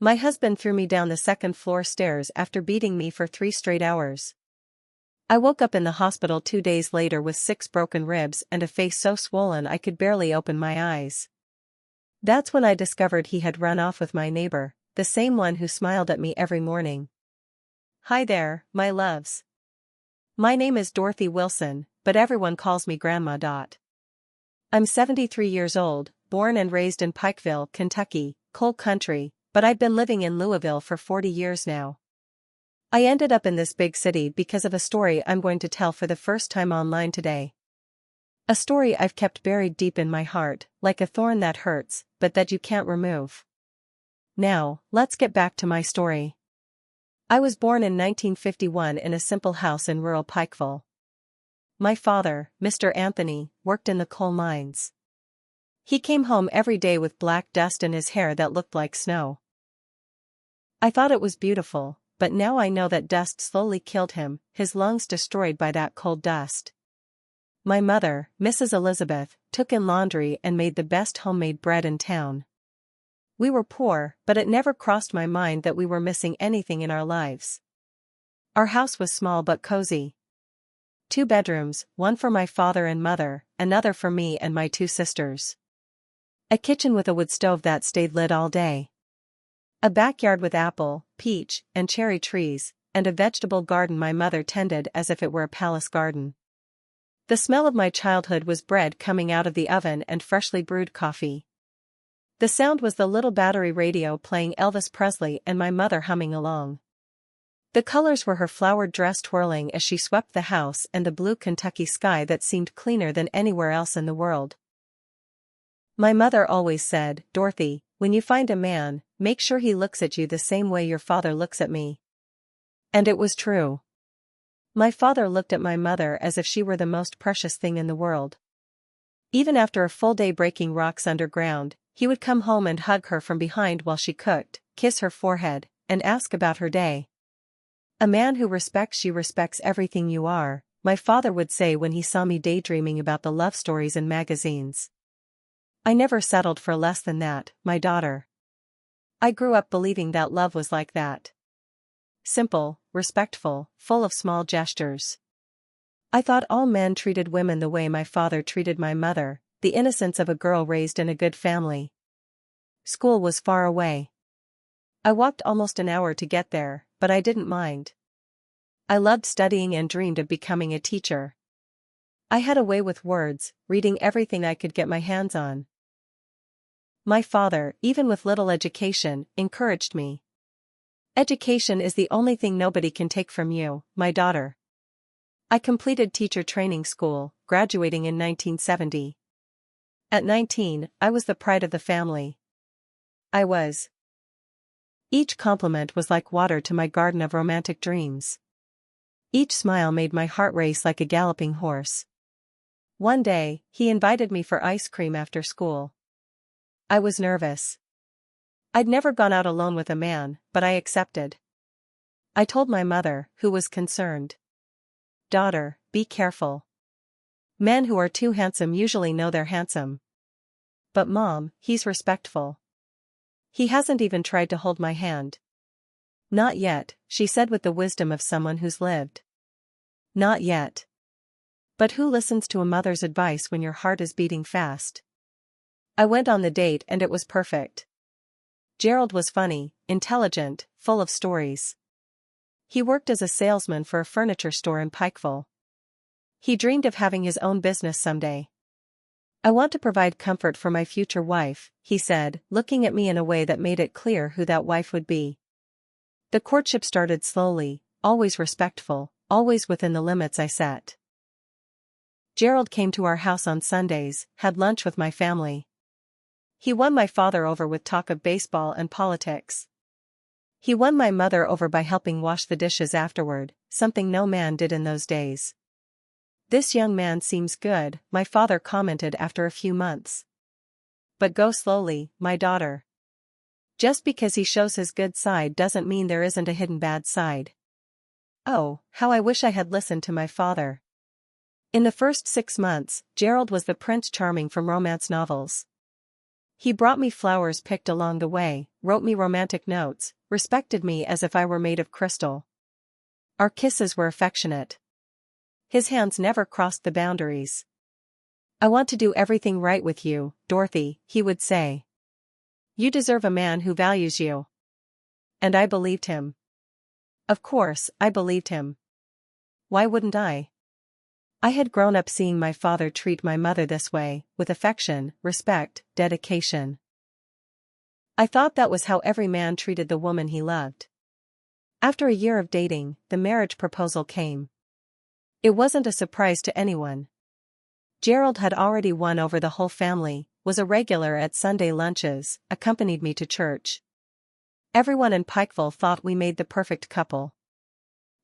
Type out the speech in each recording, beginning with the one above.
My husband threw me down the second-floor stairs after beating me for 3 straight hours. I woke up in the hospital 2 days later with 6 broken ribs and a face so swollen I could barely open my eyes. That's when I discovered he had run off with my neighbor, the same one who smiled at me every morning. Hi there, my loves. My name is Dorothy Wilson, but everyone calls me Grandma. I'm 73 years old, born and raised in Pikeville, Kentucky, coal country, but I've been living in Louisville for 40 years now. I ended up in this big city because of a story I'm going to tell for the first time online today. A story I've kept buried deep in my heart, like a thorn that hurts, but that you can't remove. Now, let's get back to my story. I was born in 1951 in a simple house in rural Pikeville. My father, Mr. Anthony, worked in the coal mines. He came home every day with black dust in his hair that looked like snow. I thought it was beautiful, but now I know that dust slowly killed him, his lungs destroyed by that cold dust. My mother, Mrs. Elizabeth, took in laundry and made the best homemade bread in town. We were poor, but it never crossed my mind that we were missing anything in our lives. Our house was small but cozy. 2 bedrooms, one for my father and mother, another for me and my 2 sisters. A kitchen with a wood stove that stayed lit all day. A backyard with apple, peach, and cherry trees, and a vegetable garden my mother tended as if it were a palace garden. The smell of my childhood was bread coming out of the oven and freshly brewed coffee. The sound was the little battery radio playing Elvis Presley and my mother humming along. The colors were her flowered dress twirling as she swept the house and the blue Kentucky sky that seemed cleaner than anywhere else in the world. My mother always said, "Dorothy, when you find a man, make sure he looks at you the same way your father looks at me." And it was true. My father looked at my mother as if she were the most precious thing in the world. Even after a full day breaking rocks underground, he would come home and hug her from behind while she cooked, kiss her forehead, and ask about her day. "A man who respects you respects everything you are," my father would say when he saw me daydreaming about the love stories in magazines. I never settled for less than that, my daughter. I grew up believing that love was like that. Simple, respectful, full of small gestures. I thought all men treated women the way my father treated my mother, the innocence of a girl raised in a good family. School was far away. I walked almost an hour to get there, but I didn't mind. I loved studying and dreamed of becoming a teacher. I had a way with words, reading everything I could get my hands on. My father, even with little education, encouraged me. "Education is the only thing nobody can take from you, my daughter." I completed teacher training school, graduating in 1970. At 19, I was the pride of the family. I was. Each compliment was like water to my garden of romantic dreams. Each smile made my heart race like a galloping horse. One day, he invited me for ice cream after school. I was nervous. I'd never gone out alone with a man, but I accepted. I told my mother, who was concerned. "Daughter, be careful. Men who are too handsome usually know they're handsome. But Mom, he's respectful. He hasn't even tried to hold my hand." "Not yet," she said with the wisdom of someone who's lived. Not yet. But who listens to a mother's advice when your heart is beating fast? I went on the date and it was perfect. Gerald was funny, intelligent, full of stories. He worked as a salesman for a furniture store in Pikeville. He dreamed of having his own business someday. "I want to provide comfort for my future wife," he said, looking at me in a way that made it clear who that wife would be. The courtship started slowly, always respectful, always within the limits I set. Gerald came to our house on Sundays, had lunch with my family. He won my father over with talk of baseball and politics. He won my mother over by helping wash the dishes afterward, something no man did in those days. "This young man seems good," my father commented after a few months. "But go slowly, my daughter. Just because he shows his good side doesn't mean there isn't a hidden bad side." Oh, how I wish I had listened to my father. In the first 6 months, Gerald was the Prince Charming from romance novels. He brought me flowers picked along the way, wrote me romantic notes, respected me as if I were made of crystal. Our kisses were affectionate. His hands never crossed the boundaries. "I want to do everything right with you, Dorothy," he would say. "You deserve a man who values you." And I believed him. Of course, I believed him. Why wouldn't I? I had grown up seeing my father treat my mother this way, with affection, respect, dedication. I thought that was how every man treated the woman he loved. After a year of dating, the marriage proposal came. It wasn't a surprise to anyone. Gerald had already won over the whole family, was a regular at Sunday lunches, accompanied me to church. Everyone in Pikeville thought we made the perfect couple.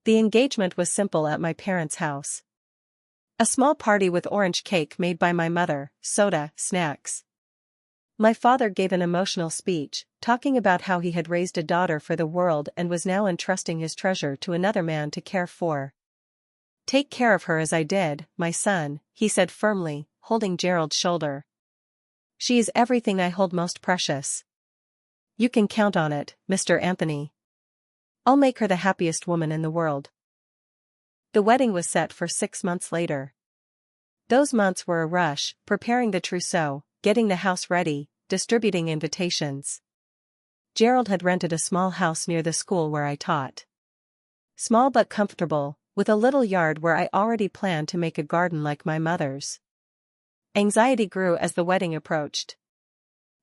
The engagement was simple at my parents' house. A small party with orange cake made by my mother, soda, snacks. My father gave an emotional speech, talking about how he had raised a daughter for the world and was now entrusting his treasure to another man to care for. "Take care of her as I did, my son," he said firmly, holding Gerald's shoulder. "She is everything I hold most precious. You can count on it, Mr. Anthony. I'll make her the happiest woman in the world." The wedding was set for 6 months later. Those months were a rush, preparing the trousseau, getting the house ready, distributing invitations. Gerald had rented a small house near the school where I taught. Small but comfortable, with a little yard where I already planned to make a garden like my mother's. Anxiety grew as the wedding approached.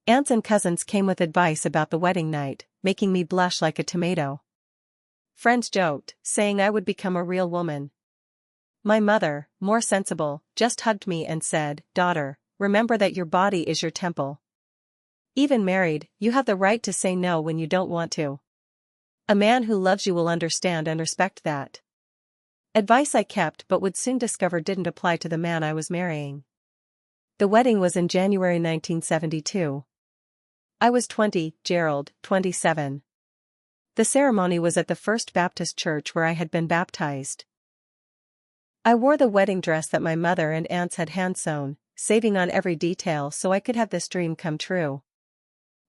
Aunts and cousins came with advice about the wedding night, making me blush like a tomato. Friends joked, saying I would become a real woman. My mother, more sensible, just hugged me and said, "Daughter, remember that your body is your temple. Even married, you have the right to say no when you don't want to. A man who loves you will understand and respect that." Advice I kept but would soon discover didn't apply to the man I was marrying. The wedding was in January 1972. I was 20, Gerald, 27. The ceremony was at the First Baptist Church where I had been baptized. I wore the wedding dress that my mother and aunts had hand-sewn, saving on every detail so I could have this dream come true.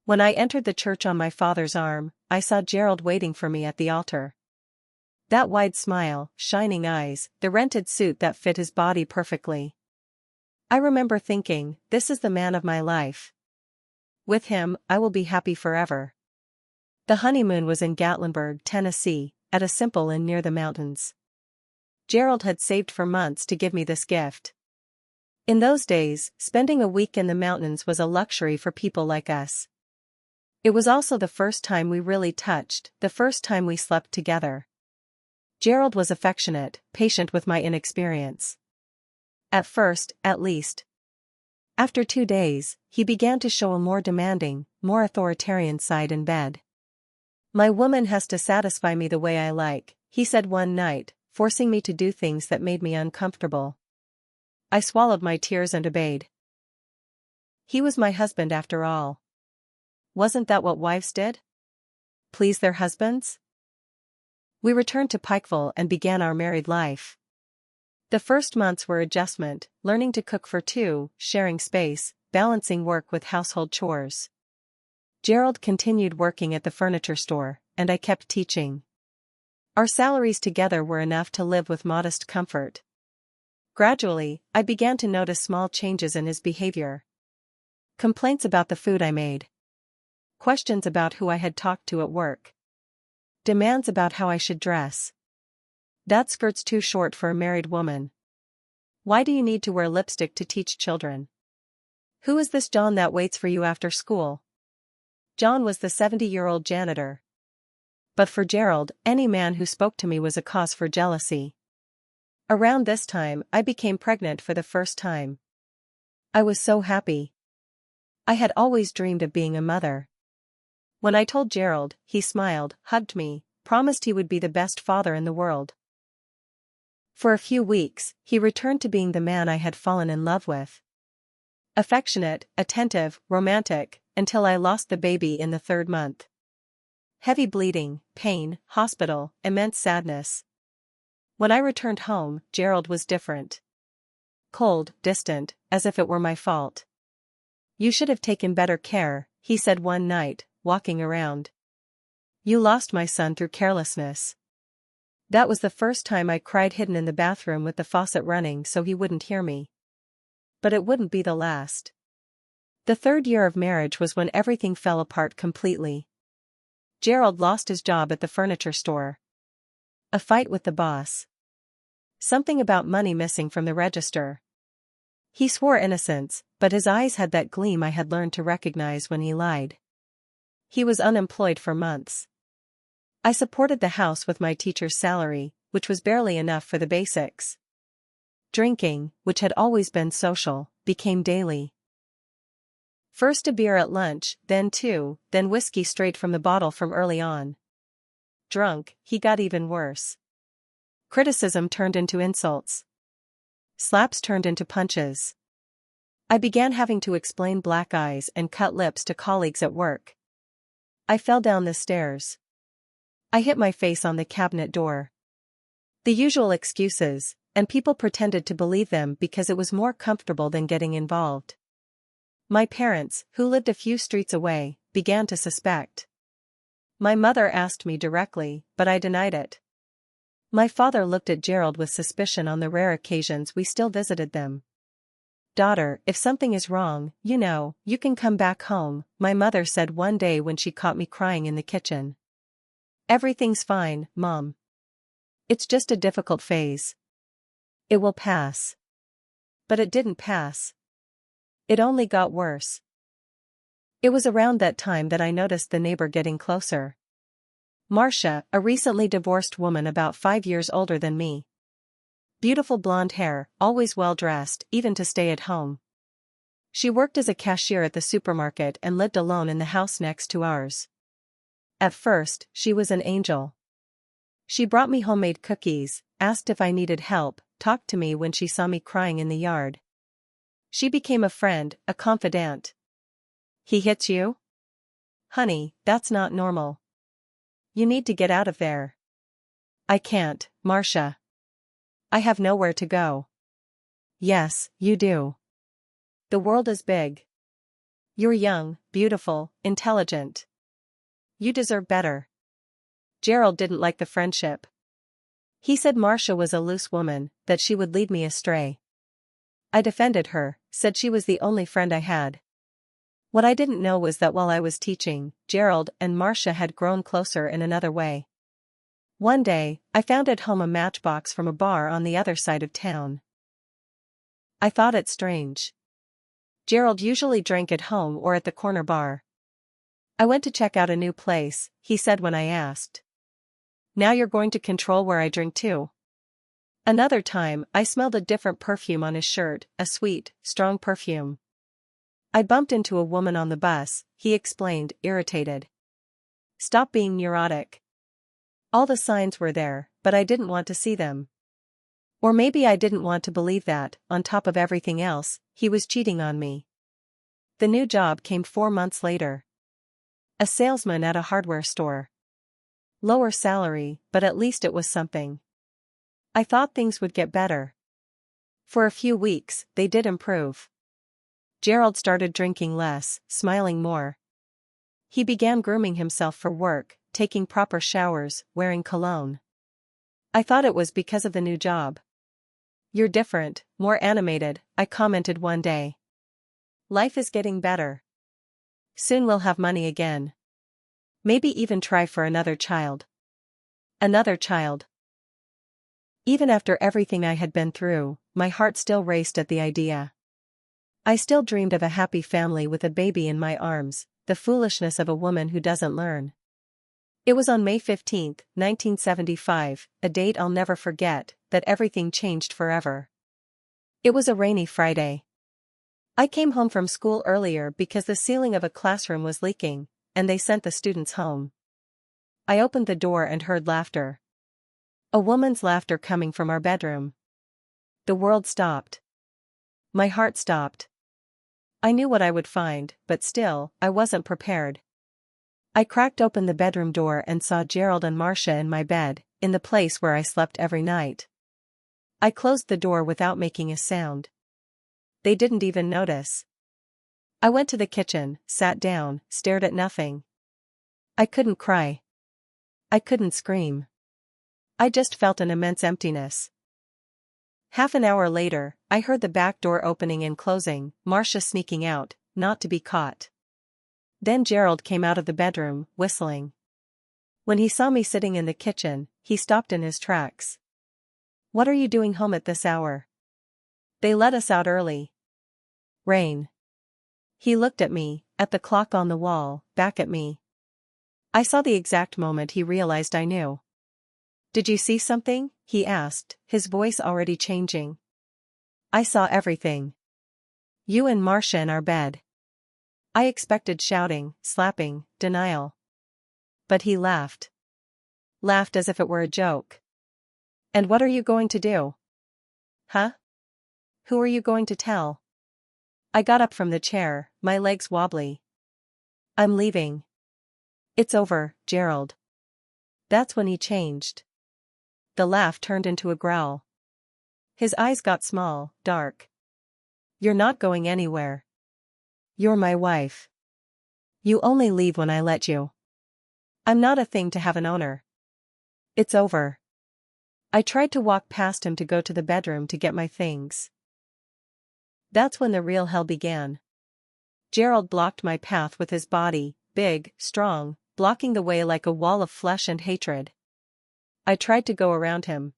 When I entered the church on my father's arm, I saw Gerald waiting for me at the altar. That wide smile, shining eyes, the rented suit that fit his body perfectly. I remember thinking, this is the man of my life. With him, I will be happy forever. The honeymoon was in Gatlinburg, Tennessee, at a simple inn near the mountains. Gerald had saved for months to give me this gift. In those days, spending a week in the mountains was a luxury for people like us. It was also the first time we really touched, the first time we slept together. Gerald was affectionate, patient with my inexperience. At first, at least. After 2 days, he began to show a more demanding, more authoritarian side in bed. "My woman has to satisfy me the way I like," he said one night, forcing me to do things that made me uncomfortable. I swallowed my tears and obeyed. He was my husband after all. Wasn't that what wives did? Please their husbands? We returned to Pikeville and began our married life. The first months were adjustment, learning to cook for two, sharing space, balancing work with household chores. Gerald continued working at the furniture store, and I kept teaching. Our salaries together were enough to live with modest comfort. Gradually, I began to notice small changes in his behavior. Complaints about the food I made. Questions about who I had talked to at work. Demands about how I should dress. "That skirt's too short for a married woman. Why do you need to wear lipstick to teach children? Who is this John that waits for you after school?" John was the 70-year-old janitor. But for Gerald, any man who spoke to me was a cause for jealousy. Around this time, I became pregnant for the first time. I was so happy. I had always dreamed of being a mother. When I told Gerald, he smiled, hugged me, promised he would be the best father in the world. For a few weeks, he returned to being the man I had fallen in love with. Affectionate, attentive, romantic, until I lost the baby in the 3rd month. Heavy bleeding, pain, hospital, immense sadness. When I returned home, Gerald was different. Cold, distant, as if it were my fault. You should have taken better care, he said one night, walking around. You lost my son through carelessness. That was the first time I cried hidden in the bathroom with the faucet running so he wouldn't hear me. But it wouldn't be the last. The third year of marriage was when everything fell apart completely. Gerald lost his job at the furniture store. A fight with the boss. Something about money missing from the register. He swore innocence, but his eyes had that gleam I had learned to recognize when he lied. He was unemployed for months. I supported the house with my teacher's salary, which was barely enough for the basics. Drinking, which had always been social, became daily. First a beer at lunch, then two, then whiskey straight from the bottle from early on. Drunk, he got even worse. Criticism turned into insults. Slaps turned into punches. I began having to explain black eyes and cut lips to colleagues at work. I fell down the stairs. I hit my face on the cabinet door. The usual excuses, and people pretended to believe them because it was more comfortable than getting involved. My parents, who lived a few streets away, began to suspect. My mother asked me directly, but I denied it. My father looked at Gerald with suspicion on the rare occasions we still visited them. Daughter, if something is wrong, you can come back home, my mother said one day when she caught me crying in the kitchen. Everything's fine, Mom. It's just a difficult phase. It will pass. But it didn't pass. It only got worse. It was around that time that I noticed the neighbor getting closer. Marcia, a recently divorced woman about 5 years older than me. Beautiful blonde hair, always well-dressed, even to stay at home. She worked as a cashier at the supermarket and lived alone in the house next to ours. At first, she was an angel. She brought me homemade cookies, asked if I needed help, talked to me when she saw me crying in the yard. She became a friend, a confidant. He hits you? Honey, that's not normal. You need to get out of there. I can't, Marcia. I have nowhere to go. Yes, you do. The world is big. You're young, beautiful, intelligent. You deserve better. Gerald didn't like the friendship. He said Marcia was a loose woman, that she would lead me astray. I defended her, said she was the only friend I had. What I didn't know was that while I was teaching, Gerald and Marcia had grown closer in another way. One day, I found at home a matchbox from a bar on the other side of town. I thought it strange. Gerald usually drank at home or at the corner bar. I went to check out a new place, he said when I asked. Now you're going to control where I drink too. Another time, I smelled a different perfume on his shirt, a sweet, strong perfume. I bumped into a woman on the bus, he explained, irritated. Stop being neurotic. All the signs were there, but I didn't want to see them. Or maybe I didn't want to believe that, on top of everything else, he was cheating on me. The new job came 4 months later. A salesman at a hardware store. Lower salary, but at least it was something. I thought things would get better. For a few weeks, they did improve. Gerald started drinking less, smiling more. He began grooming himself for work, taking proper showers, wearing cologne. I thought it was because of the new job. You're different, more animated, I commented one day. Life is getting better. Soon we'll have money again. Maybe even try for another child. Another child. Even after everything I had been through, my heart still raced at the idea. I still dreamed of a happy family with a baby in my arms, the foolishness of a woman who doesn't learn. It was on May 15, 1975, a date I'll never forget, that everything changed forever. It was a rainy Friday. I came home from school earlier because the ceiling of a classroom was leaking, and they sent the students home. I opened the door and heard laughter. A woman's laughter coming from our bedroom. The world stopped. My heart stopped. I knew what I would find, but still, I wasn't prepared. I cracked open the bedroom door and saw Gerald and Marcia in my bed, in the place where I slept every night. I closed the door without making a sound. They didn't even notice. I went to the kitchen, sat down, stared at nothing. I couldn't cry. I couldn't scream. I just felt an immense emptiness. Half an hour later, I heard the back door opening and closing, Marcia sneaking out, not to be caught. Then Gerald came out of the bedroom, whistling. When he saw me sitting in the kitchen, he stopped in his tracks. "What are you doing home at this hour?" "They let us out early." "Rain." He looked at me, at the clock on the wall, back at me. I saw the exact moment he realized I knew. "Did you see something?" he asked, his voice already changing. "I saw everything. You and Marcia in our bed." I expected shouting, slapping, denial. But he laughed. Laughed as if it were a joke. "And what are you going to do?" "Huh? Who are you going to tell?" I got up from the chair, my legs wobbly. "I'm leaving. It's over, Gerald." That's when he changed. The laugh turned into a growl. His eyes got small, dark. "You're not going anywhere. You're my wife. You only leave when I let you. I'm not a thing to have an owner. It's over." I tried to walk past him to go to the bedroom to get my things. That's when the real hell began. Gerald blocked my path with his body, big, strong, blocking the way like a wall of flesh and hatred. I tried to go around him.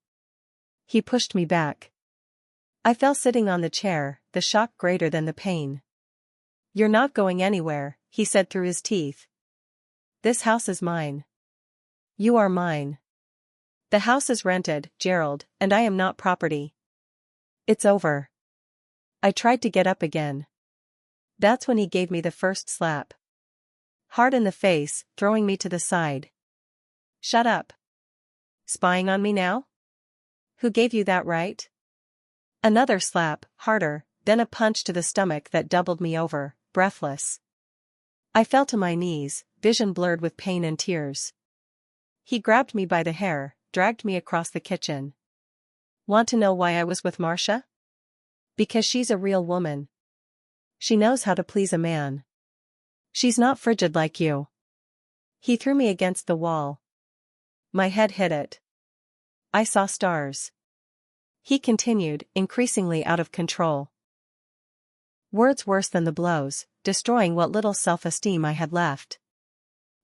He pushed me back. I fell sitting on the chair, the shock greater than the pain. "You're not going anywhere," he said through his teeth. "This house is mine. You are mine. The house is rented, Gerald, and I am not property. It's over." I tried to get up again. That's when he gave me the first slap. Hard in the face, throwing me to the side. "Shut up. Spying on me now? Who gave you that right?" Another slap, harder, then a punch to the stomach that doubled me over, breathless. I fell to my knees, vision blurred with pain and tears. He grabbed me by the hair, dragged me across the kitchen. "Want to know why I was with Marcia? Because she's a real woman. She knows how to please a man. She's not frigid like you." He threw me against the wall. My head hit it. I saw stars. He continued, increasingly out of control. Words worse than the blows, destroying what little self-esteem I had left.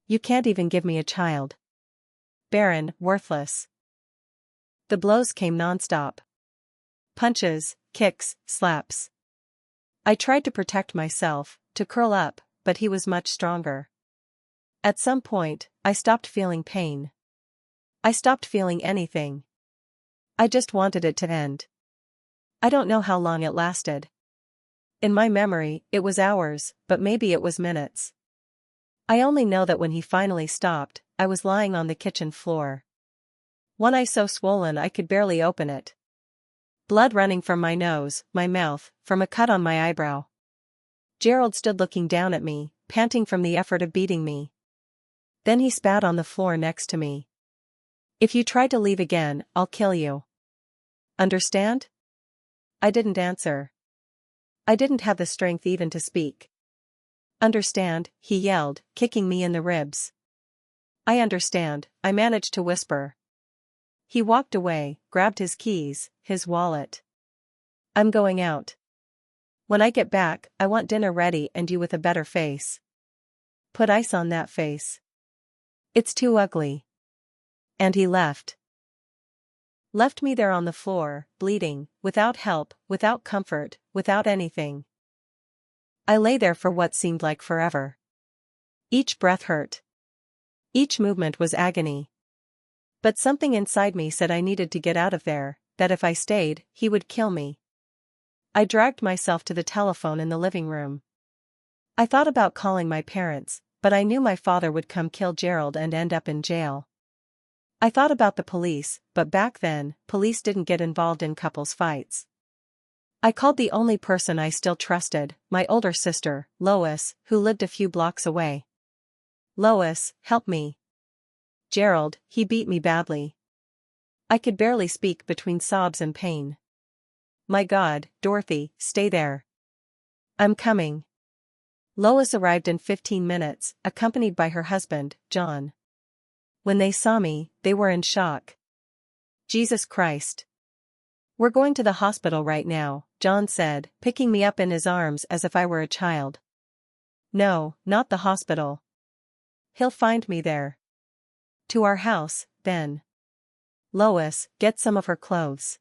"You can't even give me a child. Barren, worthless." The blows came nonstop. Punches, kicks, slaps. I tried to protect myself, to curl up, but he was much stronger. At some point, I stopped feeling pain. I stopped feeling anything. I just wanted it to end. I don't know how long it lasted. In my memory, it was hours, but maybe it was minutes. I only know that when he finally stopped, I was lying on the kitchen floor. One eye so swollen I could barely open it. Blood running from my nose, my mouth, from a cut on my eyebrow. Gerald stood looking down at me, panting from the effort of beating me. Then he spat on the floor next to me. "If you try to leave again, I'll kill you. Understand?" I didn't answer. I didn't have the strength even to speak. "Understand," he yelled, kicking me in the ribs. "I understand," I managed to whisper. He walked away, grabbed his keys, his wallet. "I'm going out. When I get back, I want dinner ready and you with a better face. Put ice on that face. It's too ugly." And he left. Left me there on the floor, bleeding, without help, without comfort, without anything. I lay there for what seemed like forever. Each breath hurt. Each movement was agony. But something inside me said I needed to get out of there, that if I stayed, he would kill me. I dragged myself to the telephone in the living room. I thought about calling my parents, but I knew my father would come kill Gerald and end up in jail. I thought about the police, but back then, police didn't get involved in couples' fights. I called the only person I still trusted, my older sister, Lois, who lived a few blocks away. "Lois, help me. Gerald, he beat me badly." I could barely speak between sobs and pain. "My God, Dorothy, stay there. I'm coming." Lois arrived in 15 minutes, accompanied by her husband, John. When they saw me, they were in shock. Jesus Christ. We're going to the hospital right now, John said, picking me up in his arms as if I were a child. No, not the hospital. He'll find me there. To our house, then. Lois, get some of her clothes.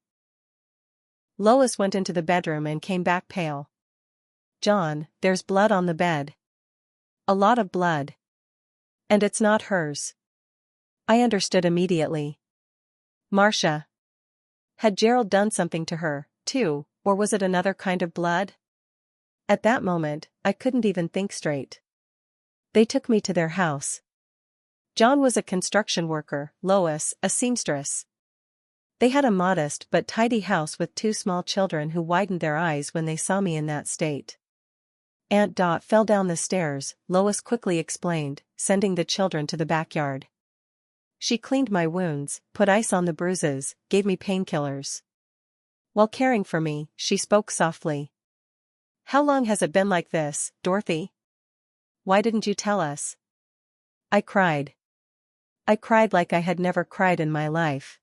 Lois went into the bedroom and came back pale. John, there's blood on the bed. A lot of blood. And it's not hers. I understood immediately. Marcia. Had Gerald done something to her, too, or was it another kind of blood? At that moment, I couldn't even think straight. They took me to their house. John was a construction worker, Lois, a seamstress. They had a modest but tidy house with 2 small children who widened their eyes when they saw me in that state. Aunt Dot fell down the stairs, Lois quickly explained, sending the children to the backyard. She cleaned my wounds, put ice on the bruises, gave me painkillers. While caring for me, she spoke softly. How long has it been like this, Dorothy? Why didn't you tell us? I cried. I cried like I had never cried in my life.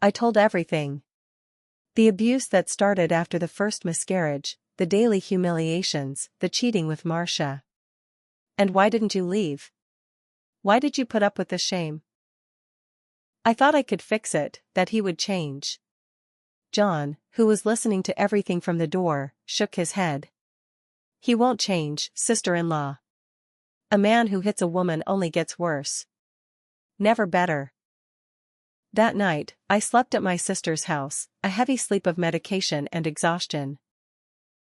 I told everything. The abuse that started after the first miscarriage, the daily humiliations, the cheating with Marcia. And why didn't you leave? Why did you put up with the shame? I thought I could fix it, that he would change. John, who was listening to everything from the door, shook his head. He won't change, sister-in-law. A man who hits a woman only gets worse. Never better. That night, I slept at my sister's house, a heavy sleep of medication and exhaustion.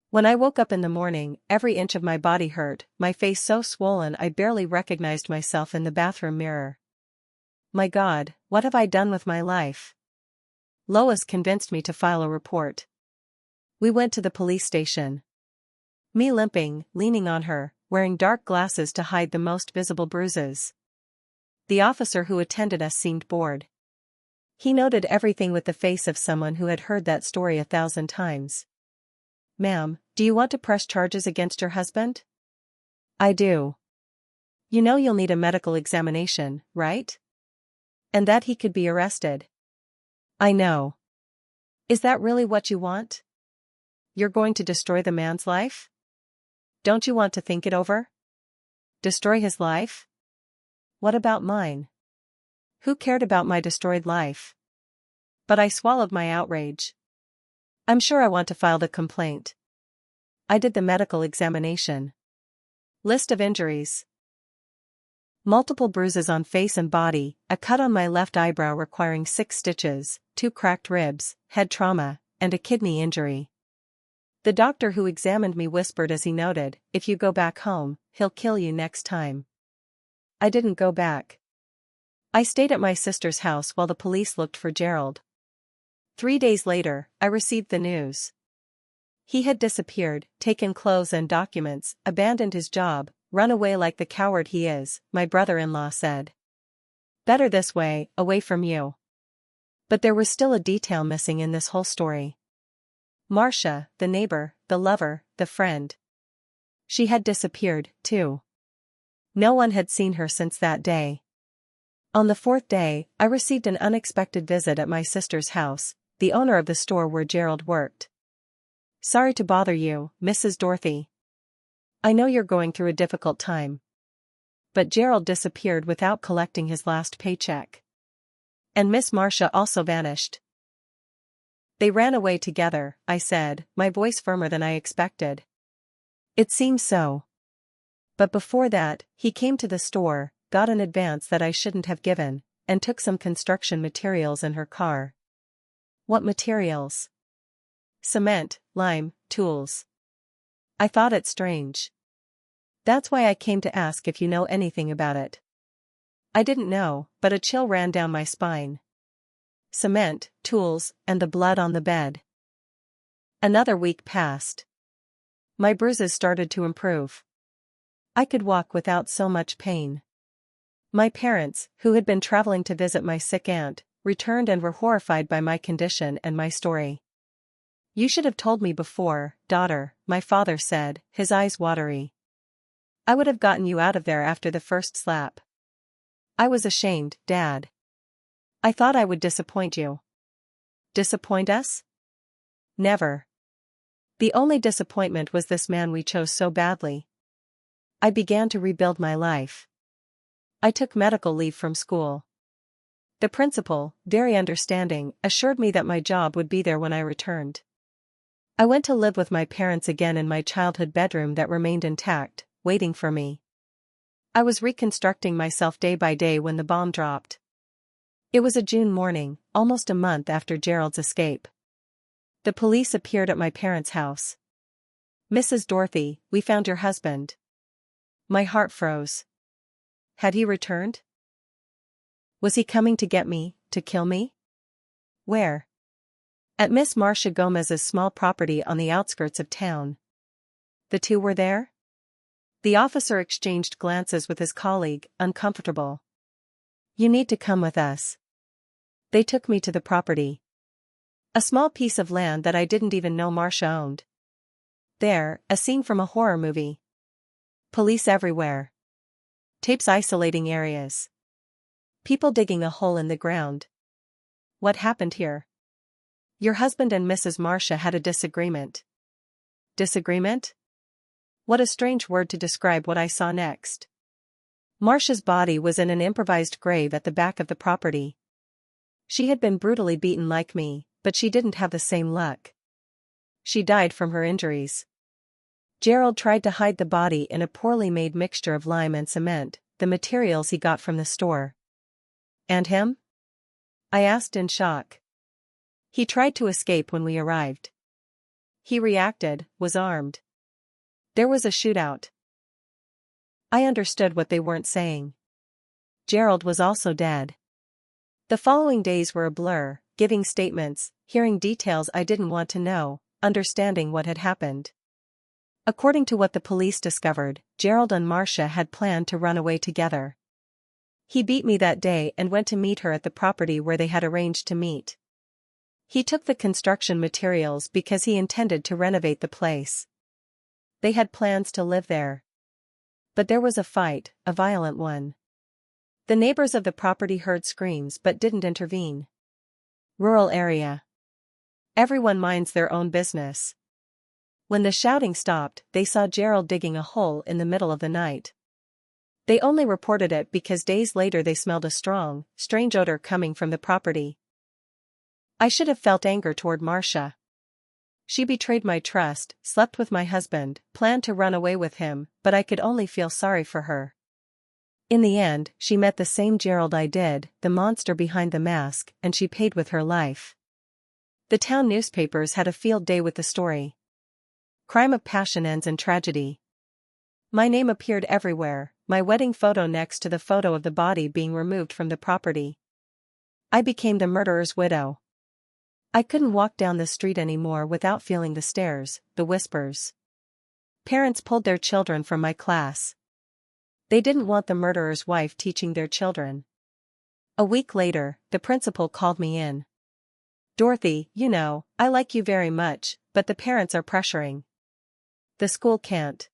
When I woke up in the morning, every inch of my body hurt, my face so swollen I barely recognized myself in the bathroom mirror. My God, what have I done with my life? Lois convinced me to file a report. We went to the police station. Me limping, leaning on her, wearing dark glasses to hide the most visible bruises. The officer who attended us seemed bored. He noted everything with the face of someone who had heard that story 1,000 times. Ma'am, do you want to press charges against your husband? I do. You know you'll need a medical examination, right? And that he could be arrested. I know. Is that really what you want? You're going to destroy the man's life? Don't you want to think it over? Destroy his life? What about mine? Who cared about my destroyed life? But I swallowed my outrage. I'm sure I want to file the complaint. I did the medical examination. List of injuries. Multiple bruises on face and body, a cut on my left eyebrow requiring 6 stitches, 2 cracked ribs, head trauma, and a kidney injury. The doctor who examined me whispered as he noted, if you go back home, he'll kill you next time. I didn't go back. I stayed at my sister's house while the police looked for Gerald. 3 days later, I received the news. He had disappeared, taken clothes and documents, abandoned his job, run away like the coward he is, my brother-in-law said. Better this way, away from you. But there was still a detail missing in this whole story. Marcia, the neighbor, the lover, the friend. She had disappeared, too. No one had seen her since that day. On the 4th day, I received an unexpected visit at my sister's house, the owner of the store where Gerald worked. Sorry to bother you, Mrs. Dorothy. I know you're going through a difficult time. But Gerald disappeared without collecting his last paycheck. And Miss Marcia also vanished. They ran away together, I said, my voice firmer than I expected. It seems so. But before that, he came to the store, got an advance that I shouldn't have given, and took some construction materials in her car. What materials? Cement, lime, tools. I thought it strange. That's why I came to ask if you know anything about it. I didn't know, but a chill ran down my spine. Cement, tools, and the blood on the bed. Another week passed. My bruises started to improve. I could walk without so much pain. My parents, who had been traveling to visit my sick aunt, returned and were horrified by my condition and my story. You should have told me before, daughter, my father said, his eyes watery. I would have gotten you out of there after the first slap. I was ashamed, Dad. I thought I would disappoint you. Disappoint us? Never. The only disappointment was this man we chose so badly. I began to rebuild my life. I took medical leave from school. The principal, very understanding, assured me that my job would be there when I returned. I went to live with my parents again in my childhood bedroom that remained intact, waiting for me. I was reconstructing myself day by day when the bomb dropped. It was a June morning, almost a month after Gerald's escape. The police appeared at my parents' house. "Mrs. Dorothy, we found your husband." My heart froze. Had he returned? Was he coming to get me, to kill me? Where? At Miss Marcia Gomez's small property on the outskirts of town. The two were there? The officer exchanged glances with his colleague, uncomfortable. "You need to come with us." They took me to the property. A small piece of land that I didn't even know Marcia owned. There, a scene from a horror movie. Police everywhere. Tapes isolating areas. People digging a hole in the ground. What happened here? Your husband and Mrs. Marcia had a disagreement. Disagreement? What a strange word to describe what I saw next. Marcia's body was in an improvised grave at the back of the property. She had been brutally beaten like me, but she didn't have the same luck. She died from her injuries. Gerald tried to hide the body in a poorly made mixture of lime and cement, the materials he got from the store. And him? I asked in shock. He tried to escape when we arrived. He reacted, was armed. There was a shootout. I understood what they weren't saying. Gerald was also dead. The following days were a blur, giving statements, hearing details I didn't want to know, understanding what had happened. According to what the police discovered, Gerald and Marcia had planned to run away together. He beat me that day and went to meet her at the property where they had arranged to meet. He took the construction materials because he intended to renovate the place. They had plans to live there. But there was a fight, a violent one. The neighbors of the property heard screams but didn't intervene. Rural area. Everyone minds their own business. When the shouting stopped, they saw Gerald digging a hole in the middle of the night. They only reported it because days later they smelled a strong, strange odor coming from the property. I should have felt anger toward Marcia. She betrayed my trust, slept with my husband, planned to run away with him, but I could only feel sorry for her. In the end, she met the same Gerald I did, the monster behind the mask, and she paid with her life. The town newspapers had a field day with the story. Crime of passion ends in tragedy. My name appeared everywhere, my wedding photo next to the photo of the body being removed from the property. I became the murderer's widow. I couldn't walk down the street anymore without feeling the stares, the whispers. Parents pulled their children from my class. They didn't want the murderer's wife teaching their children. A week later, the principal called me in. "Dorothy, you know, I like you very much, but the parents are pressuring. The school can't."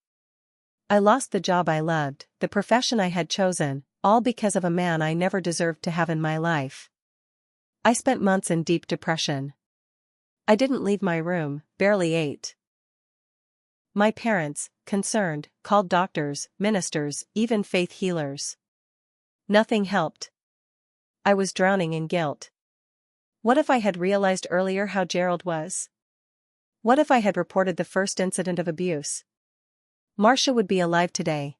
I lost the job I loved, the profession I had chosen, all because of a man I never deserved to have in my life. I spent months in deep depression. I didn't leave my room, barely ate. My parents, concerned, called doctors, ministers, even faith healers. Nothing helped. I was drowning in guilt. What if I had realized earlier how Gerald was? What if I had reported the first incident of abuse? Marcia would be alive today.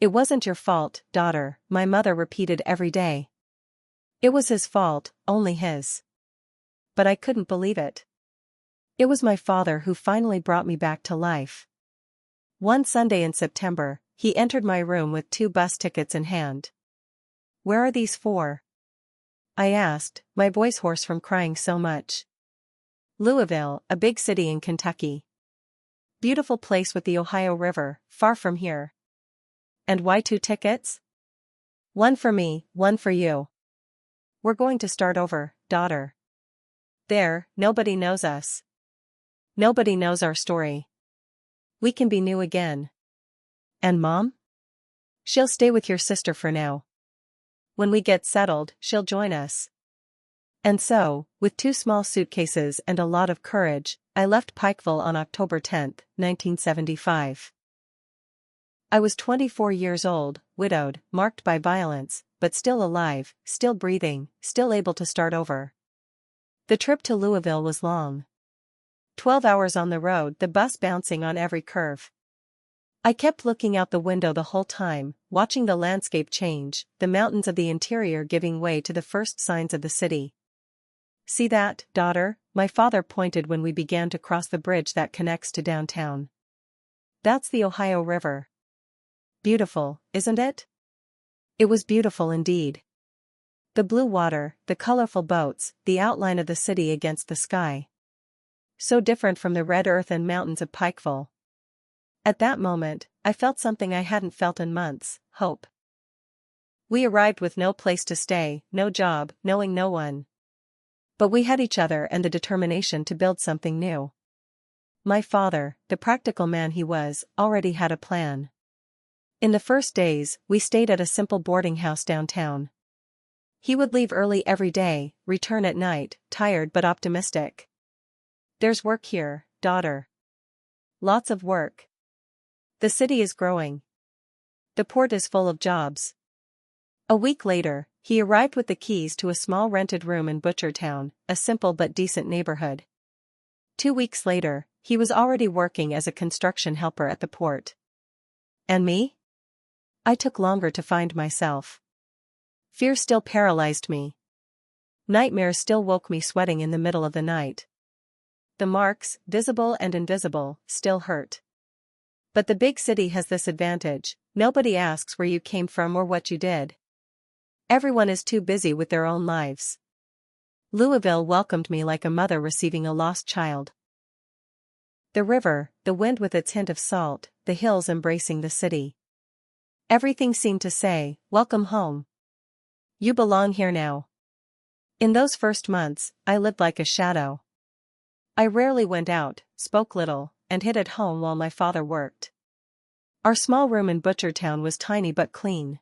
"It wasn't your fault, daughter," my mother repeated every day. It was his fault, only his. But I couldn't believe it. It was my father who finally brought me back to life. One Sunday in September, he entered my room with 2 bus tickets in hand. "Where are these for?" I asked, my voice hoarse from crying so much. "Louisville, a big city in Kentucky. Beautiful place with the Ohio River, far from here." "And why 2 tickets?" "One for me, one for you. We're going to start over, daughter. There, nobody knows us. Nobody knows our story. We can be new again." And Mom? She'll stay with your sister for now. When we get settled, she'll join us. And so, with 2 small suitcases and a lot of courage, I left Pikeville on October 10, 1975. I was 24 years old, widowed, marked by violence, but still alive, still breathing, still able to start over. The trip to Louisville was long. 12 hours on the road, the bus bouncing on every curve. I kept looking out the window the whole time, watching the landscape change, the mountains of the interior giving way to the first signs of the city. See that, daughter? My father pointed when we began to cross the bridge that connects to downtown. That's the Ohio River. Beautiful, isn't it? It was beautiful indeed. The blue water, the colorful boats, the outline of the city against the sky. So different from the red earth and mountains of Pikeville. At that moment, I felt something I hadn't felt in months: hope. We arrived with no place to stay, no job, knowing no one. But we had each other and the determination to build something new. My father, the practical man he was, already had a plan. In the first days, we stayed at a simple boarding house downtown. He would leave early every day, return at night, tired but optimistic. There's work here, daughter. Lots of work. The city is growing. The port is full of jobs. A week later, he arrived with the keys to a small rented room in Butchertown, a simple but decent neighborhood. 2 weeks later, he was already working as a construction helper at the port. And me? I took longer to find myself. Fear still paralyzed me. Nightmares still woke me sweating in the middle of the night. The marks, visible and invisible, still hurt. But the big city has this advantage: nobody asks where you came from or what you did. Everyone is too busy with their own lives. Louisville welcomed me like a mother receiving a lost child. The river, the wind with its hint of salt, the hills embracing the city. Everything seemed to say, "Welcome home. You belong here now." In those first months, I lived like a shadow. I rarely went out, spoke little, and hid at home while my father worked. Our small room in Butchertown was tiny but clean.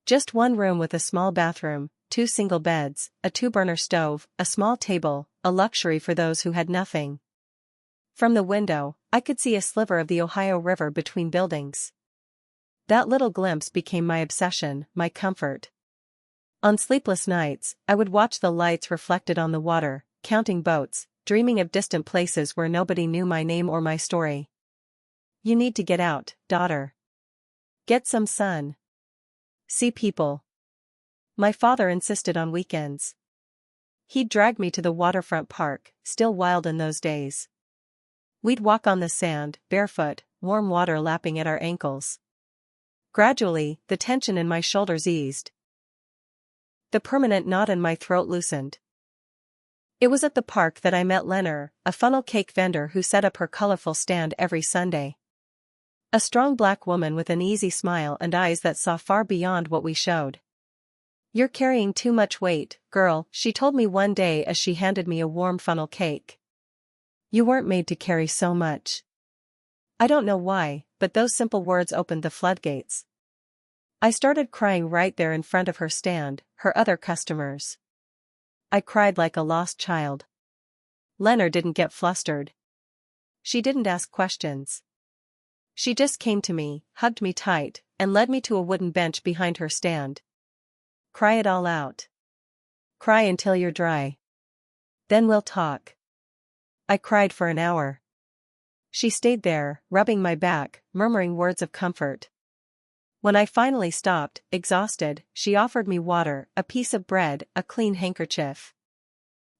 Just one room with a small bathroom, 2 single beds, a 2-burner stove, a small table, a luxury for those who had nothing. From the window, I could see a sliver of the Ohio River between buildings. That little glimpse became my obsession, my comfort. On sleepless nights, I would watch the lights reflected on the water, counting boats, dreaming of distant places where nobody knew my name or my story. You need to get out, daughter. Get some sun. See people. My father insisted on weekends. He'd drag me to the waterfront park, still wild in those days. We'd walk on the sand, barefoot, warm water lapping at our ankles. Gradually, the tension in my shoulders eased. The permanent knot in my throat loosened. It was at the park that I met Lenore, a funnel cake vendor who set up her colorful stand every Sunday. A strong black woman with an easy smile and eyes that saw far beyond what we showed. "You're carrying too much weight, girl," she told me one day as she handed me a warm funnel cake. "You weren't made to carry so much." I don't know why, but those simple words opened the floodgates. I started crying right there in front of her stand, her other customers. I cried like a lost child. Lenore didn't get flustered. She didn't ask questions. She just came to me, hugged me tight, and led me to a wooden bench behind her stand. "Cry it all out. Cry until you're dry. Then we'll talk." I cried for an hour. She stayed there, rubbing my back, murmuring words of comfort. When I finally stopped, exhausted, she offered me water, a piece of bread, a clean handkerchief.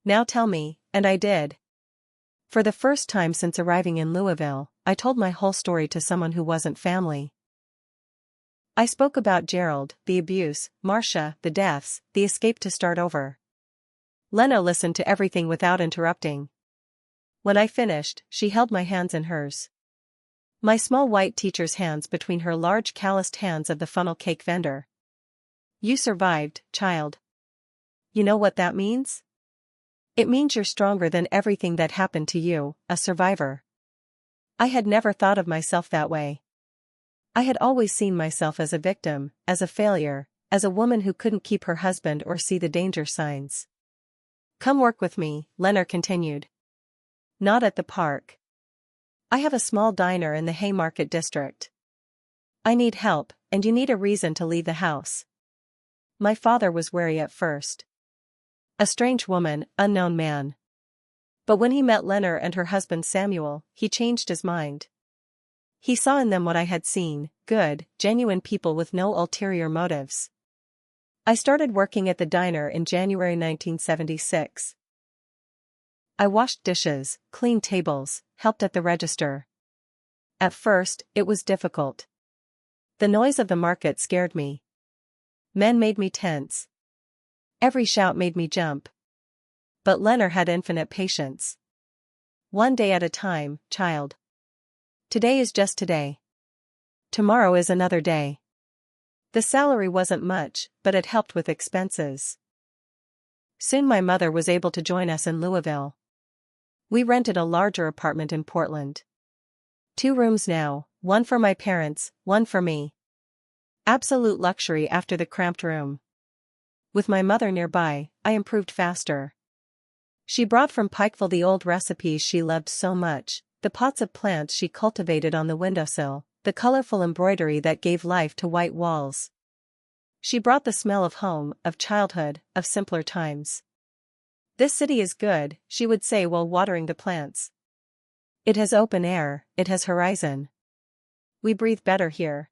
"Now tell me," and I did. For the first time since arriving in Louisville, I told my whole story to someone who wasn't family. I spoke about Gerald, the abuse, Marcia, the deaths, the escape to start over. Lenore listened to everything without interrupting. When I finished, she held my hands in hers. My small white teacher's hands between her large calloused hands of the funnel cake vendor. "You survived, child. You know what that means? It means you're stronger than everything that happened to you, a survivor." I had never thought of myself that way. I had always seen myself as a victim, as a failure, as a woman who couldn't keep her husband or see the danger signs. "Come work with me," Leonard continued. "Not at the park. I have a small diner in the Haymarket district. I need help, and you need a reason to leave the house." My father was wary at first. A strange woman, unknown man. But when he met Leonard and her husband Samuel, he changed his mind. He saw in them what I had seen: good, genuine people with no ulterior motives. I started working at the diner in January 1976. I washed dishes, cleaned tables, helped at the register. At first, it was difficult. The noise of the market scared me. Men made me tense. Every shout made me jump. But Leonard had infinite patience. "One day at a time, child. Today is just today. Tomorrow is another day." The salary wasn't much, but it helped with expenses. Soon my mother was able to join us in Louisville. We rented a larger apartment in Portland. 2 rooms now, one for my parents, one for me. Absolute luxury after the cramped room. With my mother nearby, I improved faster. She brought from Pikeville the old recipes she loved so much, the pots of plants she cultivated on the windowsill, the colorful embroidery that gave life to white walls. She brought the smell of home, of childhood, of simpler times. "This city is good," she would say while watering the plants. "It has open air, it has horizon. We breathe better here."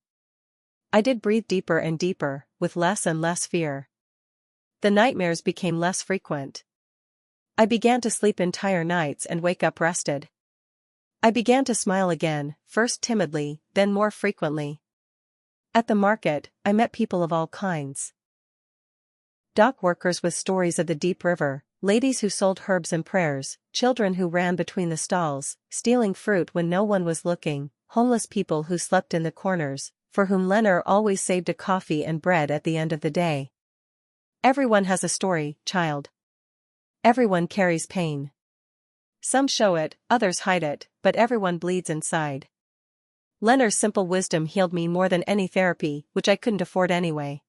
I did breathe deeper and deeper, with less and less fear. The nightmares became less frequent. I began to sleep entire nights and wake up rested. I began to smile again, first timidly, then more frequently. At the market, I met people of all kinds. Dock workers with stories of the deep river, ladies who sold herbs and prayers, children who ran between the stalls, stealing fruit when no one was looking, homeless people who slept in the corners, for whom Leonard always saved a coffee and bread at the end of the day. Everyone has a story, child. Everyone carries pain. Some show it, others hide it, but everyone bleeds inside. Leonard's simple wisdom healed me more than any therapy, which I couldn't afford anyway.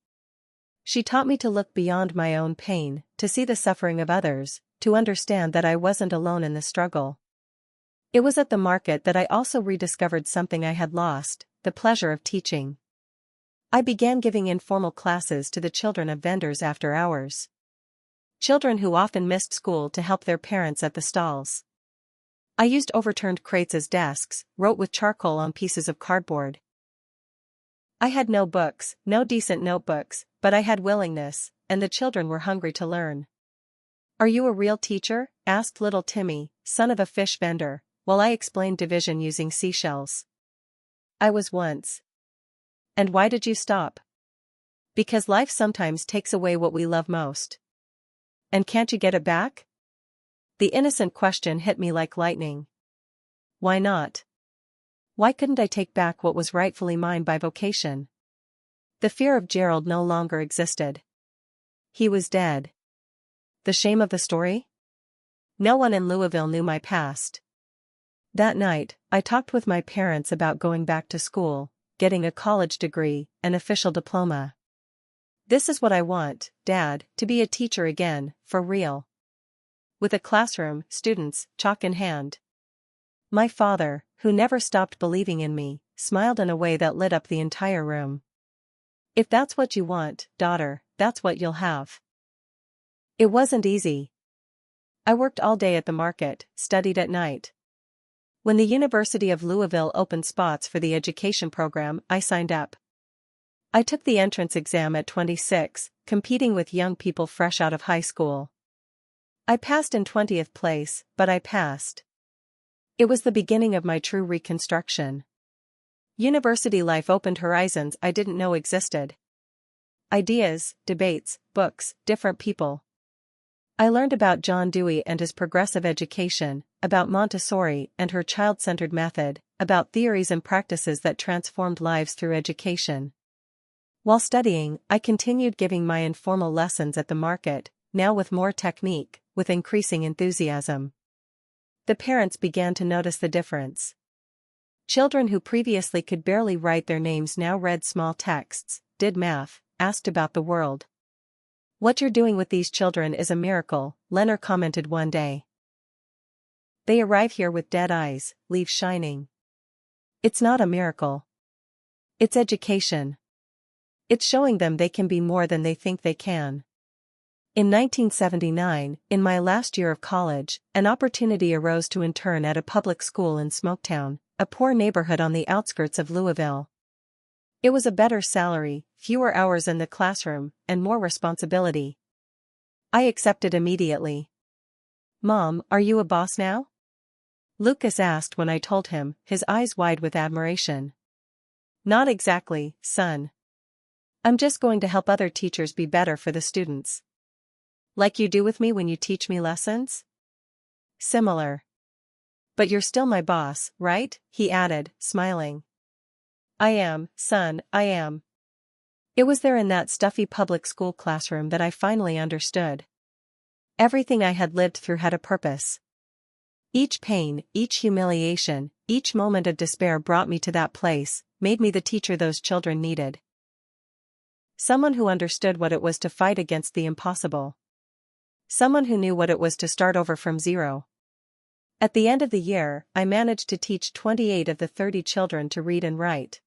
She taught me to look beyond my own pain, to see the suffering of others, to understand that I wasn't alone in the struggle. It was at the market that I also rediscovered something I had lost: the pleasure of teaching. I began giving informal classes to the children of vendors after hours. Children who often missed school to help their parents at the stalls. I used overturned crates as desks, wrote with charcoal on pieces of cardboard. I had no books, no decent notebooks, but I had willingness, and the children were hungry to learn. "Are you a real teacher?" asked little Timmy, son of a fish vendor, while I explained division using seashells. "I was once." "And why did you stop?" "Because life sometimes takes away what we love most." "And can't you get it back?" The innocent question hit me like lightning. Why not? Why couldn't I take back what was rightfully mine by vocation? The fear of Gerald no longer existed. He was dead. The shame of the story? No one in Louisville knew my past. That night, I talked with my parents about going back to school, getting a college degree, an official diploma. "This is what I want, Dad, to be a teacher again, for real. With a classroom, students, chalk in hand." My father, who never stopped believing in me, smiled in a way that lit up the entire room. "If that's what you want, daughter, that's what you'll have." It wasn't easy. I worked all day at the market, studied at night. When the University of Louisville opened spots for the education program, I signed up. I took the entrance exam at 26, competing with young people fresh out of high school. I passed in 20th place, but I passed. It was the beginning of my true reconstruction. University life opened horizons I didn't know existed. Ideas, debates, books, different people. I learned about John Dewey and his progressive education, about Montessori and her child-centered method, about theories and practices that transformed lives through education. While studying, I continued giving my informal lessons at the market, now with more technique, with increasing enthusiasm. The parents began to notice the difference. Children who previously could barely write their names now read small texts, did math, asked about the world. "What you're doing with these children is a miracle," Leonard commented one day. "They arrive here with dead eyes, leave shining." "It's not a miracle. It's education. It's showing them they can be more than they think they can." In 1979, in my last year of college, an opportunity arose to intern at a public school in Smoketown, a poor neighborhood on the outskirts of Louisville. It was a better salary, fewer hours in the classroom, and more responsibility. I accepted immediately. "Mom, are you a boss now?" Lucas asked when I told him, his eyes wide with admiration. "Not exactly, son. I'm just going to help other teachers be better for the students." "Like you do with me when you teach me lessons?" "Similar. But you're still my boss, right?" he added, smiling. "I am, son, I am." It was there in that stuffy public school classroom that I finally understood. Everything I had lived through had a purpose. Each pain, each humiliation, each moment of despair brought me to that place, made me the teacher those children needed. Someone who understood what it was to fight against the impossible. Someone who knew what it was to start over from zero. At the end of the year, I managed to teach 28 of the 30 children to read and write.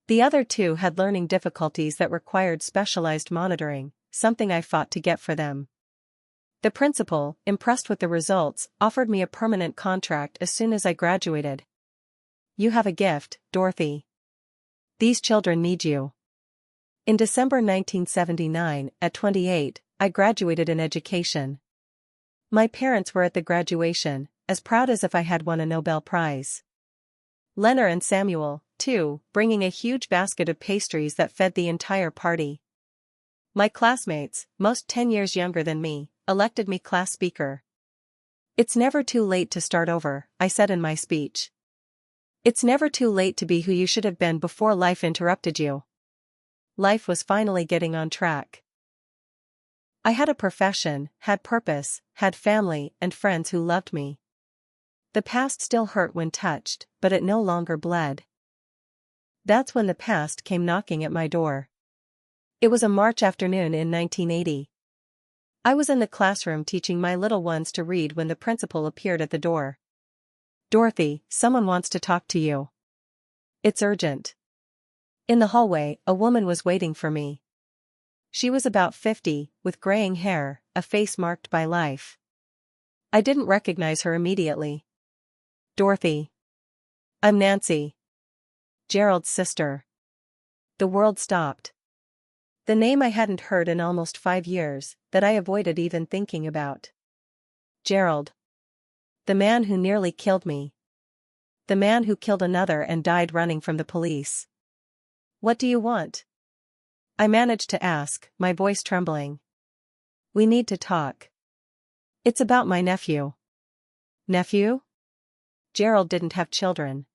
The other 2 had learning difficulties that required specialized monitoring, something I fought to get for them. The principal, impressed with the results, offered me a permanent contract as soon as I graduated. "You have a gift, Dorothy. These children need you." In December 1979, at 28, I graduated in education. My parents were at the graduation, as proud as if I had won a Nobel Prize. Leonard and Samuel, too, bringing a huge basket of pastries that fed the entire party. My classmates, most 10 years younger than me, elected me class speaker. "It's never too late to start over," I said in my speech. "It's never too late to be who you should have been before life interrupted you." Life was finally getting on track. I had a profession, had purpose, had family and friends who loved me. The past still hurt when touched, but it no longer bled. That's when the past came knocking at my door. It was a March afternoon in 1980. I was in the classroom teaching my little ones to read when the principal appeared at the door. "Dorothy, someone wants to talk to you. It's urgent." In the hallway, a woman was waiting for me. She was about 50, with graying hair, a face marked by life. I didn't recognize her immediately. "Dorothy. I'm Nancy. Gerald's sister." The world stopped. The name I hadn't heard in almost 5 years, that I avoided even thinking about. Gerald. The man who nearly killed me. The man who killed another and died running from the police. "What do you want?" I managed to ask, my voice trembling. "We need to talk. It's about my nephew." "Nephew?" Gerald didn't have children.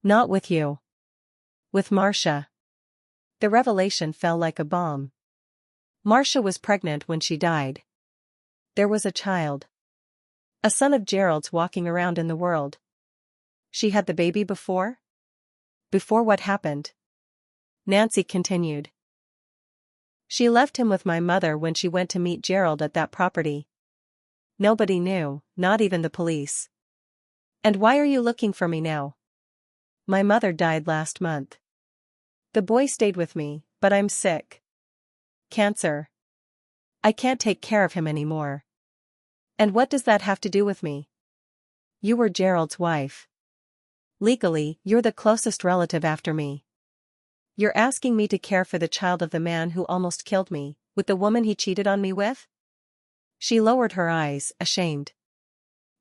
"Not with you. With Marcia." The revelation fell like a bomb. Marcia was pregnant when she died. There was a child. A son of Gerald's walking around in the world. She had the baby before? Before what happened? Nancy continued. "She left him with my mother when she went to meet Gerald at that property. Nobody knew, not even the police." "And why are you looking for me now?" "My mother died last month. The boy stayed with me, but I'm sick. Cancer. I can't take care of him anymore." "And what does that have to do with me?" "You were Gerald's wife. Legally, you're the closest relative after me. You're asking me to care for the child of the man who almost killed me, with the woman he cheated on me with?" She lowered her eyes, ashamed.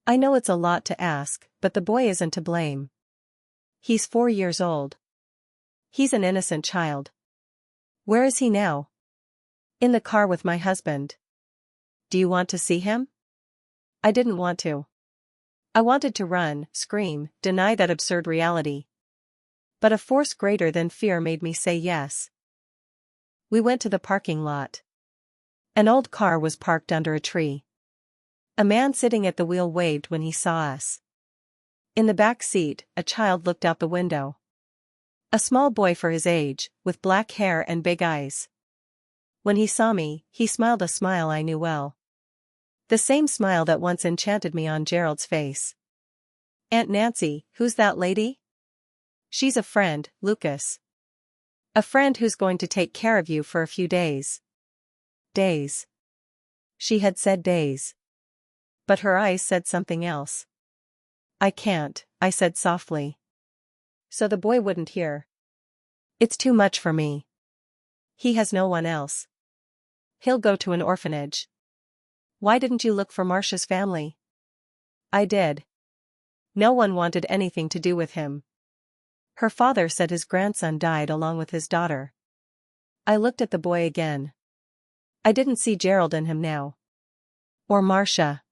"I know it's a lot to ask, but the boy isn't to blame. He's 4 years old. He's an innocent child." "Where is he now?" "In the car with my husband." "Do you want to see him?" I didn't want to. I wanted to run, scream, deny that absurd reality. But a force greater than fear made me say yes. We went to the parking lot. An old car was parked under a tree. A man sitting at the wheel waved when he saw us. In the back seat, a child looked out the window. A small boy for his age, with black hair and big eyes. When he saw me, he smiled a smile I knew well. The same smile that once enchanted me on Gerald's face. "Aunt Nancy, who's that lady?" "She's a friend, Lucas. A friend who's going to take care of you for a few days." Days. She had said days. But her eyes said something else. "I can't," I said softly. So the boy wouldn't hear. "It's too much for me. He has no one else. He'll go to an orphanage." "Why didn't you look for Marcia's family?" "I did. No one wanted anything to do with him. Her father said his grandson died along with his daughter." I looked at the boy again. I didn't see Gerald in him now. Or Marcia.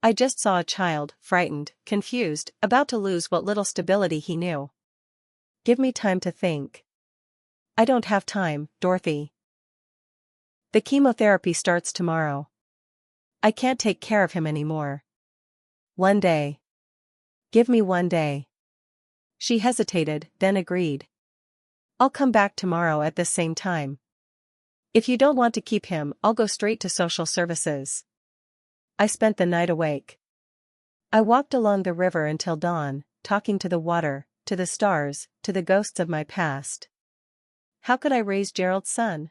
I just saw a child, frightened, confused, about to lose what little stability he knew. "Give me time to think." "I don't have time, Dorothy. The chemotherapy starts tomorrow. I can't take care of him anymore. One day. Give me one day." She hesitated, then agreed. "I'll come back tomorrow at this same time. If you don't want to keep him, I'll go straight to social services." I spent the night awake. I walked along the river until dawn, talking to the water, to the stars, to the ghosts of my past. How could I raise Gerald's son?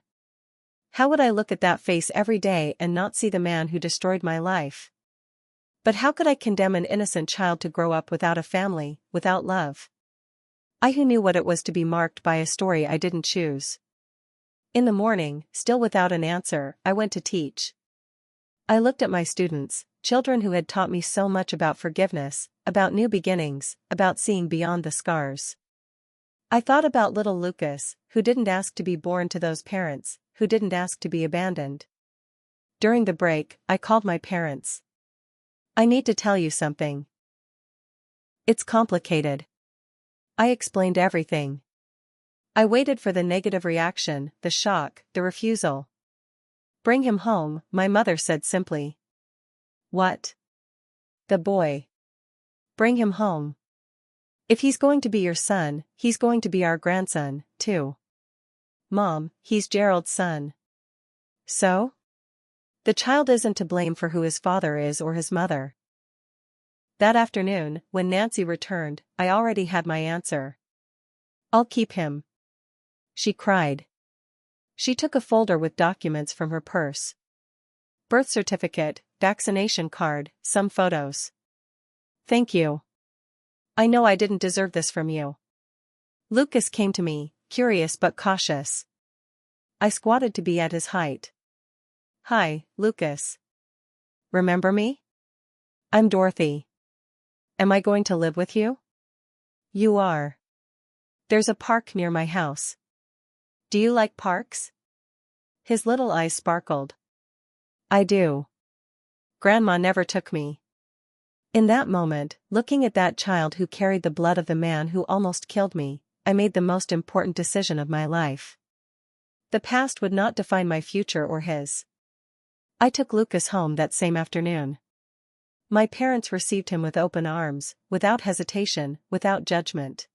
How would I look at that face every day and not see the man who destroyed my life? But how could I condemn an innocent child to grow up without a family, without love? I who knew what it was to be marked by a story I didn't choose. In the morning, still without an answer, I went to teach. I looked at my students, children who had taught me so much about forgiveness, about new beginnings, about seeing beyond the scars. I thought about little Lucas, who didn't ask to be born to those parents, who didn't ask to be abandoned. During the break, I called my parents. "I need to tell you something. It's complicated." I explained everything. I waited for the negative reaction, the shock, the refusal. "Bring him home," my mother said simply. "What?" "The boy. Bring him home. If he's going to be your son, he's going to be our grandson, too." "Mom, he's Gerald's son." "So? The child isn't to blame for who his father is or his mother." That afternoon, when Nancy returned, I already had my answer. "I'll keep him," she cried. She took a folder with documents from her purse. Birth certificate, vaccination card, some photos. "Thank you. I know I didn't deserve this from you." Lucas came to me, curious but cautious. I squatted to be at his height. "Hi, Lucas. Remember me? I'm Dorothy. Am I going to live with you?" "You are. There's a park near my house. Do you like parks?" His little eyes sparkled. "I do. Grandma never took me." In that moment, looking at that child who carried the blood of the man who almost killed me, I made the most important decision of my life. The past would not define my future or his. I took Lucas home that same afternoon. My parents received him with open arms, without hesitation, without judgment.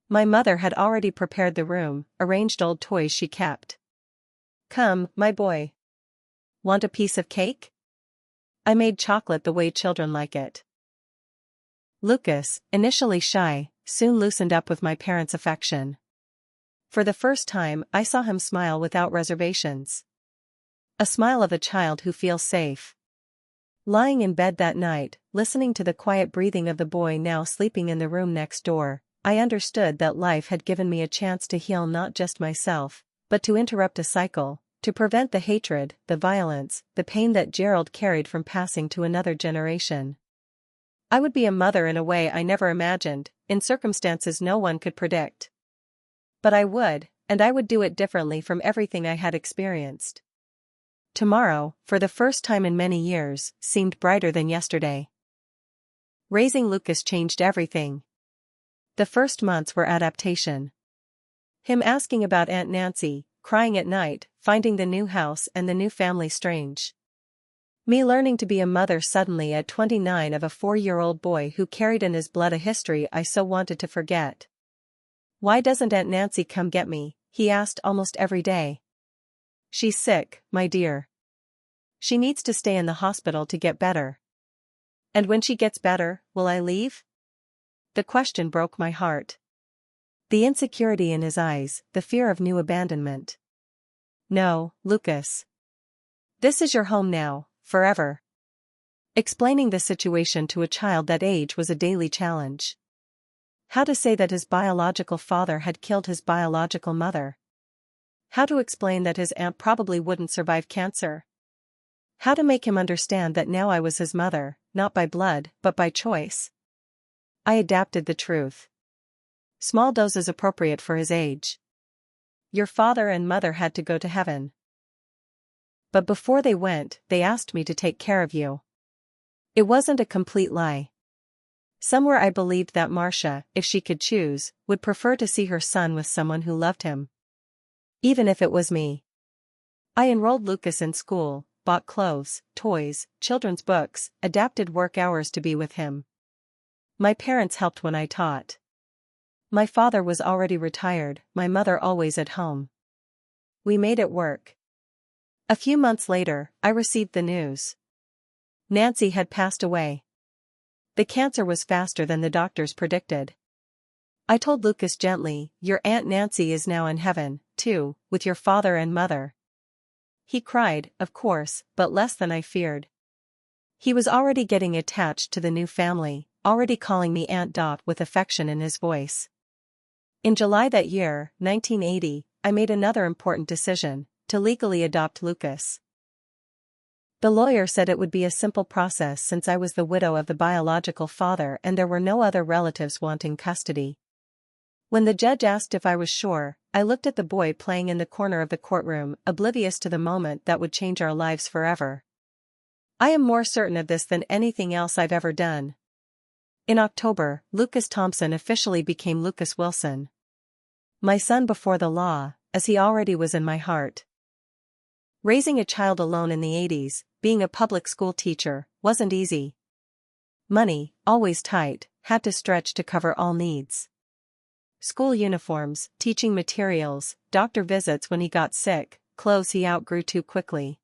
My mother had already prepared the room, arranged old toys she kept. "Come, my boy. Want a piece of cake?" I made chocolate the way children like it. Lucas, initially shy, soon loosened up with my parents' affection. For the first time, I saw him smile without reservations. A smile of a child who feels safe. Lying in bed that night, listening to the quiet breathing of the boy now sleeping in the room next door, I understood that life had given me a chance to heal not just myself, but to interrupt a cycle, to prevent the hatred, the violence, the pain that Gerald carried from passing to another generation. I would be a mother in a way I never imagined, in circumstances no one could predict. But I would, and I would do it differently from everything I had experienced. Tomorrow, for the first time in many years, seemed brighter than yesterday. Raising Lucas changed everything. The first months were adaptation. Him asking about Aunt Nancy, crying at night, finding the new house and the new family strange. Me learning to be a mother suddenly at 29 of a 4-year-old boy who carried in his blood a history I so wanted to forget. "Why doesn't Aunt Nancy come get me?" he asked almost every day. "She's sick, my dear. She needs to stay in the hospital to get better." "And when she gets better, will I leave?" The question broke my heart. The insecurity in his eyes, the fear of new abandonment. "No, Lucas. This is your home now, forever." Explaining the situation to a child that age was a daily challenge. How to say that his biological father had killed his biological mother? How to explain that his aunt probably wouldn't survive cancer? How to make him understand that now I was his mother, not by blood, but by choice? I adapted the truth. Small doses appropriate for his age. "Your father and mother had to go to heaven. But before they went, they asked me to take care of you." It wasn't a complete lie. Somewhere I believed that Marcia, if she could choose, would prefer to see her son with someone who loved him. Even if it was me. I enrolled Lucas in school, bought clothes, toys, children's books, adapted work hours to be with him. My parents helped when I taught. My father was already retired, my mother always at home. We made it work. A few months later, I received the news. Nancy had passed away. The cancer was faster than the doctors predicted. I told Lucas gently, "Your Aunt Nancy is now in heaven, too, with your father and mother." He cried, of course, but less than I feared. He was already getting attached to the new family, already calling me Aunt Dot with affection in his voice. In July that year, 1980, I made another important decision, to legally adopt Lucas. The lawyer said it would be a simple process since I was the widow of the biological father and there were no other relatives wanting custody. When the judge asked if I was sure, I looked at the boy playing in the corner of the courtroom, oblivious to the moment that would change our lives forever. "I am more certain of this than anything else I've ever done." In October, Lucas Thompson officially became Lucas Wilson. My son before the law, as he already was in my heart. Raising a child alone in the 80s, being a public school teacher, wasn't easy. Money, always tight, had to stretch to cover all needs. School uniforms, teaching materials, doctor visits when he got sick, clothes he outgrew too quickly.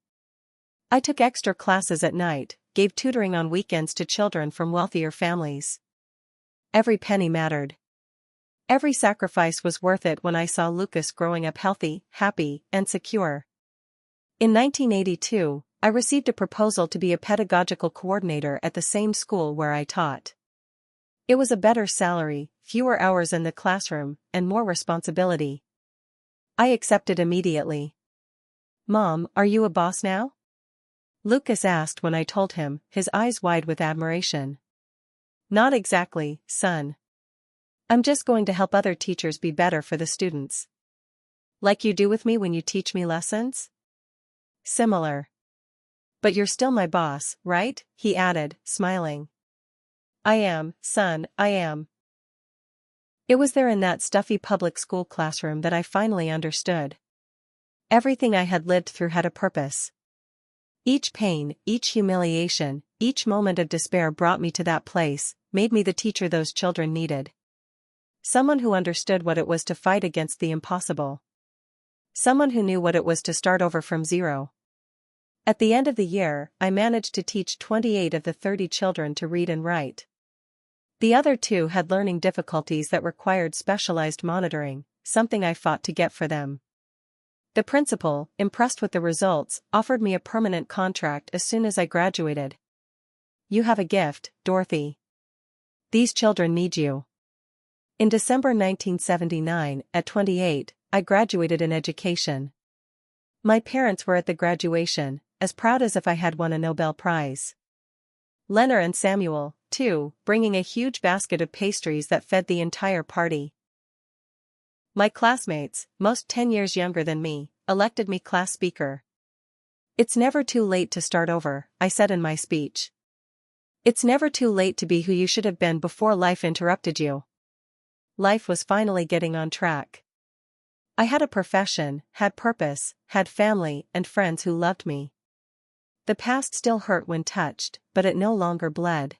I took extra classes at night, gave tutoring on weekends to children from wealthier families. Every penny mattered. Every sacrifice was worth it when I saw Lucas growing up healthy, happy, and secure. In 1982, I received a proposal to be a pedagogical coordinator at the same school where I taught. It was a better salary, fewer hours in the classroom, and more responsibility. I accepted immediately. "Mom, are you a boss now?" Lucas asked when I told him, his eyes wide with admiration. "Not exactly, son. I'm just going to help other teachers be better for the students." "Like you do with me when you teach me lessons?" "Similar. But you're still my boss, right?" he added, smiling. "I am, son, I am." It was there in that stuffy public school classroom that I finally understood. Everything I had lived through had a purpose. Each pain, each humiliation, each moment of despair brought me to that place, made me the teacher those children needed. Someone who understood what it was to fight against the impossible. Someone who knew what it was to start over from zero. At the end of the year, I managed to teach 28 of the 30 children to read and write. The other 2 had learning difficulties that required specialized monitoring, something I fought to get for them. The principal, impressed with the results, offered me a permanent contract as soon as I graduated. "You have a gift, Dorothy. These children need you." In December 1979, at 28, I graduated in education. My parents were at the graduation, as proud as if I had won a Nobel Prize. Lena and Samuel, too, bringing a huge basket of pastries that fed the entire party. My classmates, most 10 years younger than me, elected me class speaker. "It's never too late to start over," I said in my speech. "It's never too late to be who you should have been before life interrupted you." Life was finally getting on track. I had a profession, had purpose, had family and friends who loved me. The past still hurt when touched, but it no longer bled.